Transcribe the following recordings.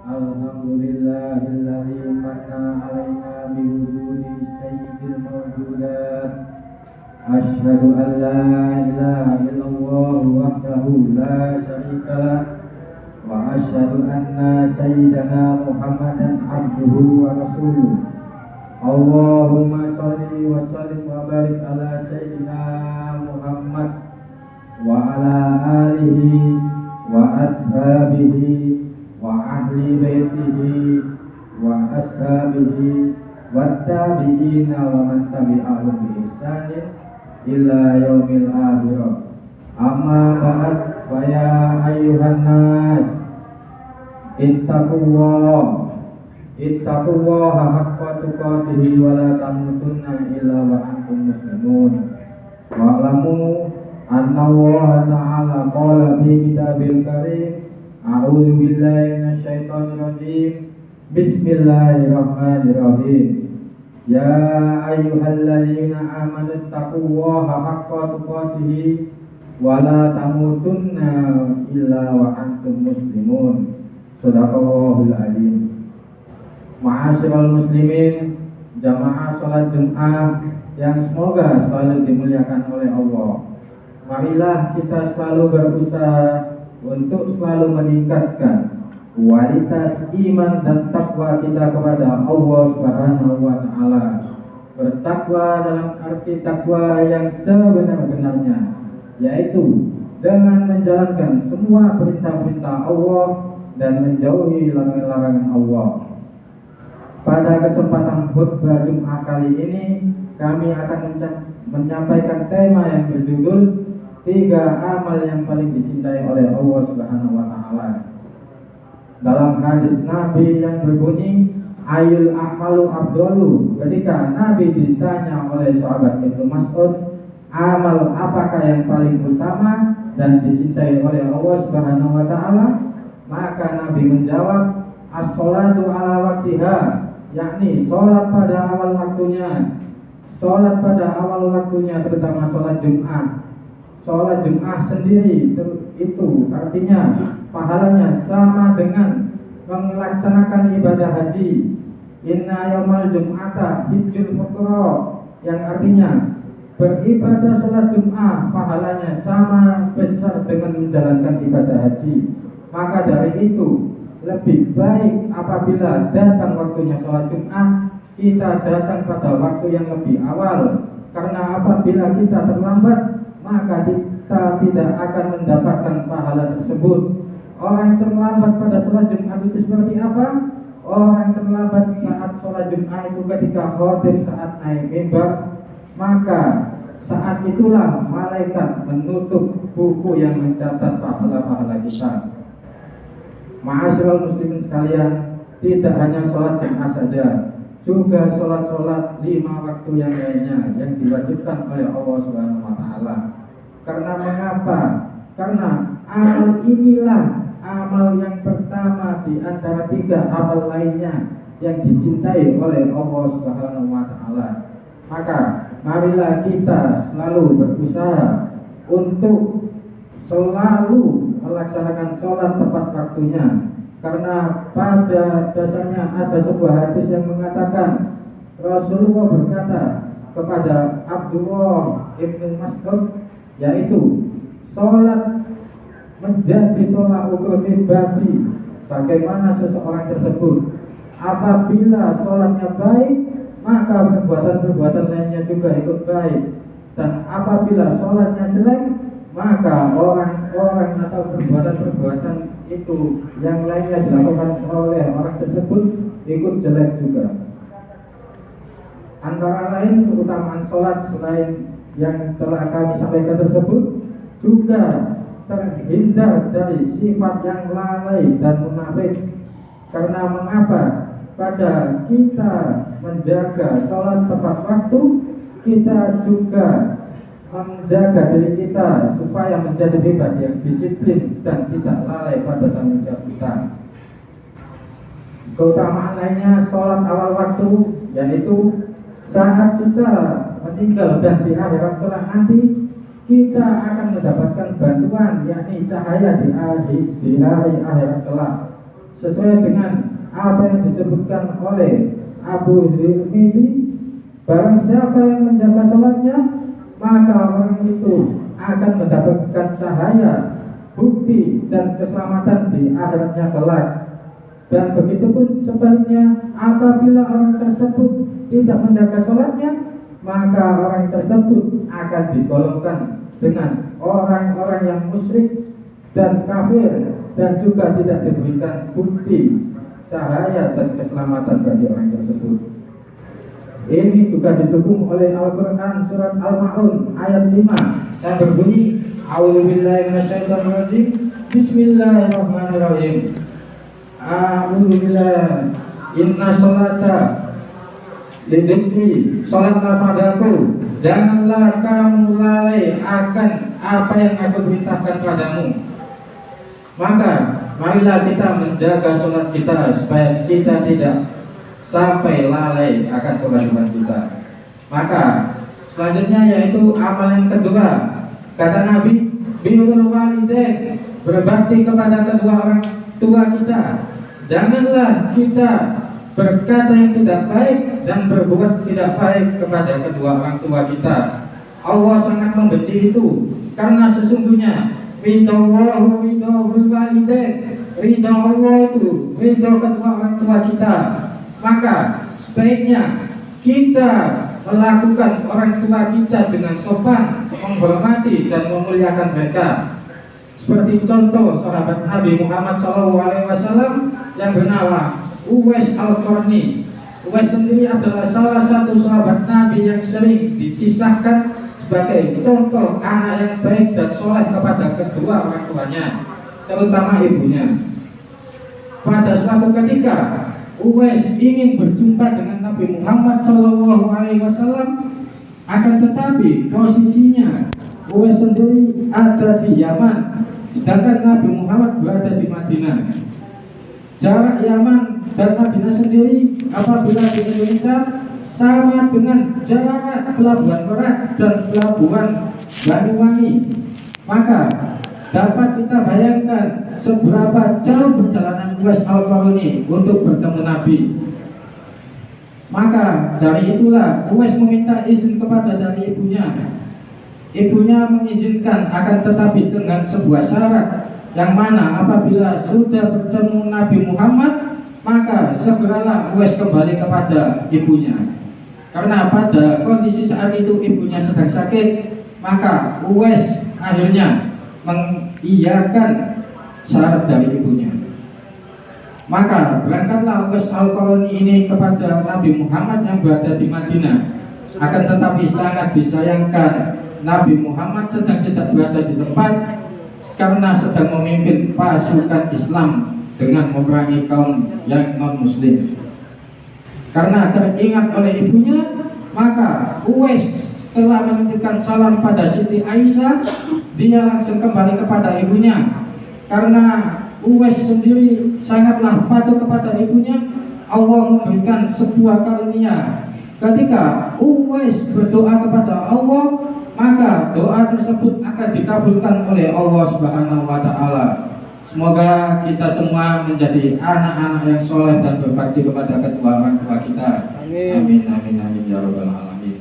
Alhamdulillahilladzi manna 'alaina bi wujudi sayyidil mawjudat. Asyhadu an la ilaha illallah wahdahu la syarika lah wa asyhadu anna sayyidana Muhammadan abduhu wa rasuluh. Allahumma shalli wa sallim wa barik ala sayyidina Muhammad wa ala alihi wa ashabihi wa ahli baitihi wa ashabihi wa tabi'ina wa man tabi'ahum bi ihsanin ila yaumil akhirah. Amma ba'd, fa ya ayyuhan nas ittaqullaha haqqa tuqatih wa la tamutunna illa wa antum muslimun. Wa'lamu anna Allah ta'ala qala fi kitabil karim, a'udzu billahi minasyaitonir rajim, bismillahirrahmanirrahim. Ya ayyuhalladzina amanu taqullaha haqqa tuqatih wa la tamutunna illa wa antum muslimun. Shadaqallahul adzim. Ma'asyiral muslimin, jamaah salat Jumat yang semoga selalu dimuliakan oleh Allah. Marilah kita selalu berusaha untuk selalu meningkatkan kualitas iman dan takwa kita kepada Allah Subhanahu wa taala. Bertakwa dalam arti takwa yang sebenar-benarnya, yaitu dengan menjalankan semua perintah-perintah Allah dan menjauhi larangan-larangan Allah. Pada kesempatan khutbah Jumat kali ini, kami akan menyampaikan tema yang berjudul 3 amal yang paling dicintai oleh Allah Subhanahu wa taala. Dalam hadis Nabi yang berbunyi, Ayul a'malu afdalu, ketika Nabi ditanya oleh sahabat Ibnu Mas'ud, amal apakah yang paling utama dan dicintai oleh Allah Subhanahu wa taala? Maka Nabi menjawab, as-sholatu ala waktiha, yakni sholat pada awal waktunya. Sholat pada awal waktunya, terutama sholat Jumat. Sholat Jumat sendiri itu artinya pahalanya sama dengan melaksanakan ibadah haji. Inna yaumal jum'ata hijjul fuqara, yang artinya beribadah sholat Jumat pahalanya sama besar dengan menjalankan ibadah haji. Maka dari itu lebih baik apabila datang waktunya sholat Jumat, kita datang pada waktu yang lebih awal. Karena apabila kita terlambat, maka kita tidak akan mendapatkan pahala tersebut. Orang yang terlambat pada sholat Jumat itu seperti apa? Orang yang terlambat saat sholat Jumat itu ketika khotib saat naik mimbar, maka saat itulah malaikat menutup buku yang mencatat pahala-pahala kita. Ma'asyiral muslimin sekalian, tidak hanya sholat Jumat saja, juga sholat-sholat 5 waktu yang lainnya yang diwajibkan oleh Allah Subhanahu wa taala. Karena mengapa? Karena amal inilah amal yang pertama di antara 3 amal lainnya yang dicintai oleh Allah Subhanahu wa taala. Maka marilah kita selalu berusaha untuk selalu melaksanakan sholat tepat waktunya. Karena pada dasarnya ada sebuah hadis yang mengatakan, Rasulullah berkata kepada Abdullah ibnu Mas'ud, yaitu sholat menjadi tolak ukur ibadi. Bagaimana seseorang tersebut apabila sholatnya baik, maka perbuatan-perbuatan lainnya juga ikut baik. Dan apabila sholatnya jelek, maka orang-orang atau perbuatan-perbuatan itu yang lainnya dilakukan oleh orang tersebut ikut jelek juga. Antara lain keutamaan sholat selain yang telah kami sampaikan tersebut, juga terhindar dari sifat yang lalai dan munafik. Karena mengapa? Pada kita menjaga sholat tepat waktu, kita juga menjaga diri kita supaya menjadi pribadi yang disiplin dan tidak lalai pada tanggung jawab kita. Keutamaan lainnya sholat awal waktu, yaitu saat kita meninggal dan di akhirat kelak nanti, kita akan mendapatkan bantuan, yakni cahaya di hari akhirat kelak. sesuai dengan apa yang disebutkan oleh Abu Tirmidzi, barang siapa yang menjaga sholatnya, maka orang itu akan mendapatkan cahaya, bukti dan keselamatan di akhiratnya kelak. Dan begitu pun sebaliknya, apabila orang tersebut tidak menjaga sholatnya, maka orang tersebut akan digolongkan dengan orang-orang yang musyrik dan kafir, dan juga tidak diberikan bukti, cahaya dan keselamatan bagi orang tersebut. Ini juga didukung oleh Al-Quran surat Al-Ma'un ayat 5 yang berbunyi, A'udzubillahi minasyaitonirrajim, Bismillahirrahmanirrahim. A'udzubillah, inna sholata lidikri, sholatlah padaku, janganlah kamu lalai akan apa yang aku perintahkan padamu. Maka marilah kita menjaga sholat kita supaya kita tidak sampai lalai akan kewajiban kita. Maka selanjutnya yaitu amal yang kedua, kata Nabi, birrul walidain, berbakti kepada kedua orang tua kita. Janganlah kita berkata yang tidak baik dan berbuat tidak baik kepada kedua orang tua kita. Allah sangat membenci itu, karena sesungguhnya ridallahu ridahul walidain, ridha Allah itu ridha kedua orang tua kita. Maka sebaiknya kita melakukan orang tua kita dengan sopan, menghormati dan memuliakan mereka. Seperti contoh sahabat Nabi Muhammad SAW yang bernama Uwais Al-Qarni. Uwais sendiri adalah salah satu sahabat Nabi yang sering dikisahkan sebagai contoh anak yang baik dan soleh kepada kedua orang tuanya, terutama ibunya. Pada suatu ketika Uwais ingin berjumpa dengan Nabi Muhammad SAW, akan tetapi posisinya Uwais sendiri ada di Yaman, sedangkan Nabi Muhammad berada di Madinah. Jarak Yaman dan Madinah sendiri apabila di Indonesia sama dengan jarak Pelabuhan Merak dan Pelabuhan Banyuwangi. Maka dapat kita bayangkan seberapa jauh perjalanan Uwais Al-Qarni untuk bertemu Nabi. Maka dari itulah Uwais meminta izin kepada dari ibunya. Ibunya mengizinkan, akan tetapi dengan sebuah syarat, yang mana apabila sudah bertemu Nabi Muhammad, maka segeralah Uwais kembali kepada ibunya. Karena pada kondisi saat itu ibunya sedang sakit, maka Uwais akhirnya mengiyakan syarat dari ibunya. Maka berangkatlah Uwais Al-Qarni ini kepada Nabi Muhammad yang berada di Madinah. Akan tetapi sangat disayangkan, Nabi Muhammad sedang tidak berada di tempat karena sedang memimpin pasukan Islam dengan memerangi kaum yang non-muslim. Karena teringat oleh ibunya, maka Uwais setelah menitipkan salam pada Siti Aisyah, dia langsung kembali kepada ibunya. Karena Uwais sendiri sangatlah patuh kepada ibunya, Allah memberikan sebuah karunia. Ketika Uwais berdoa kepada Allah, maka doa tersebut akan dikabulkan oleh Allah Subhanahu wa Ta'ala. Semoga kita semua menjadi anak-anak yang soleh dan berbakti kepada kedua orang tua kita. Amin, amin, amin ya rabbal alamin.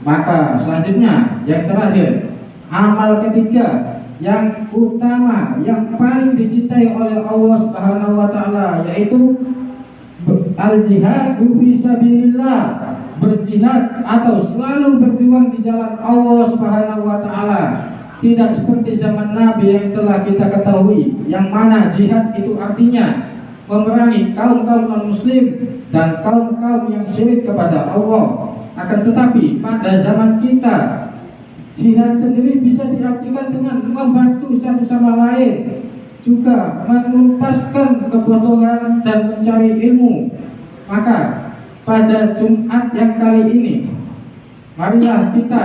Maka selanjutnya yang terakhir, amal ketiga yang utama, yang paling dicintai oleh Allah Subhanahu wa Ta'ala, yaitu al-jihad fi sabilillah, berjihad atau selalu berjuang di jalan Allah Subhanahu wa Ta'ala. Tidak seperti zaman Nabi yang telah kita ketahui, yang mana jihad itu artinya memerangi kaum-kaum non-muslim dan kaum-kaum yang syirik kepada Allah. Akan tetapi pada zaman kita, jihad sendiri bisa diartikan dengan membantu satu sama lain, juga menuntaskan kebodohan dan mencari ilmu. Maka pada Jumat yang kali ini, marilah kita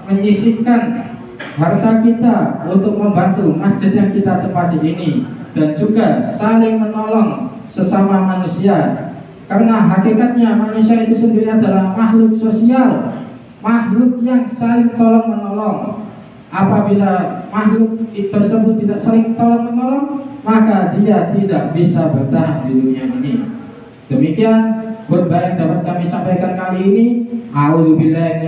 menyisihkan harta kita untuk membantu masjid yang kita tempati ini, dan juga saling menolong sesama manusia. Karena hakikatnya manusia itu sendiri adalah makhluk sosial, makhluk yang saling tolong menolong. Apabila makhluk tersebut tidak saling tolong-menolong, maka dia tidak bisa bertahan di dunia ini. Demikian khutbah yang dapat kami sampaikan kali ini. A'udzubillahi